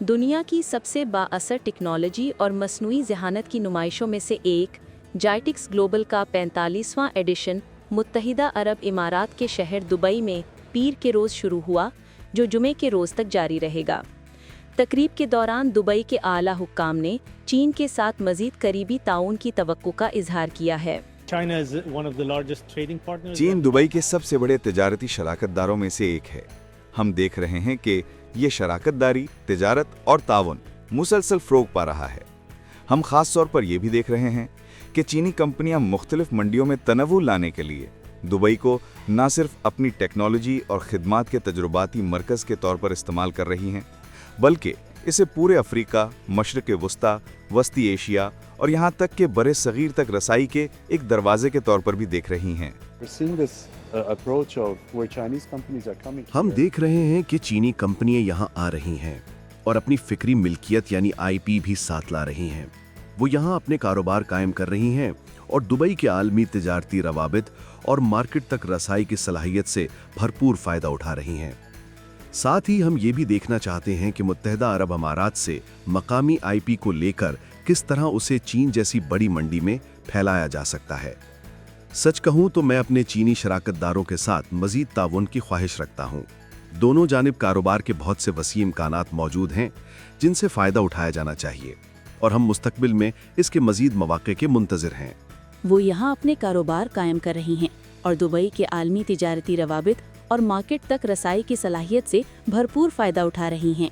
दुनिया की सबसे बाअसर टेक्नोलॉजी और मसनूई ज़हानत की नुमाइशों में से एक जाइटिक्स ग्लोबल का 45वां एडिशन मुत्तहिदा अरब इमारात के शहर दुबई में पीर के रोज़ शुरू हुआ, जो जुमे के रोज़ तक जारी रहेगा। तकरीब के दौरान दुबई के आला हुक्काम ने चीन के साथ मज़ीद करीबी ताउन की तवक्को का इजहार किया है। चीन दुबई के सबसे बड़े तिजारती शराकतदारों में से एक है। हम देख रहे हैं कि ये शराकतदारी, तिजारत और ताउन मुसलसल फ़रोग़ पा रहा है। हम ख़ास तौर पर यह भी देख रहे हैं कि चीनी कंपनियां मुख्तलिफ मंडियों में तनव्वुर लाने के लिए दुबई को न सिर्फ अपनी टेक्नोलॉजी और खिदमात के तजुर्बाती मरकज़ के तौर पर इस्तेमाल कर रही हैं, बल्कि इसे पूरे अफ्रीका, मशरक़ वस्ता, वस्ती एशिया और यहाँ तक कि बरे सग़ीर तक रसाई के एक दरवाजे के तौर पर भी देख रही हैं। हम देख रहे हैं कि चीनी कंपनियां यहाँ आ रही हैं और अपनी फिक्री मिल्कियत यानी आईपी भी साथ ला रही हैं। वो यहाँ अपने कारोबार कायम कर रही हैं और दुबई के आलमी तिजारती रवाबित और मार्केट तक रसाई की सलाहियत से भरपूर फ़ायदा उठा रही हैं। साथ ही हम ये भी देखना चाहते हैं कि मुत्तहिदा अरब अमारात से मकामी आईपी को लेकर किस तरह उसे चीन जैसी बड़ी मंडी में फैलाया जा सकता है। सच कहूँ तो मैं अपने चीनी शराकतदारों के साथ मज़ीद ताउन की ख्वाहिश रखता हूँ। दोनों जानिब कारोबार के बहुत से वसी इम्कानात मौजूद हैं जिनसे फ़ायदा उठाया जाना चाहिए और हम मुस्तकबिल में इसके मज़ीद मौक़े के मुंतज़िर हैं। वो यहाँ अपने कारोबार कायम कर रही हैं और दुबई के आलमी तिजारती रवाबित और मार्केट तक रसाई की सलाहियत से भरपूर फ़ायदा उठा रही हैं।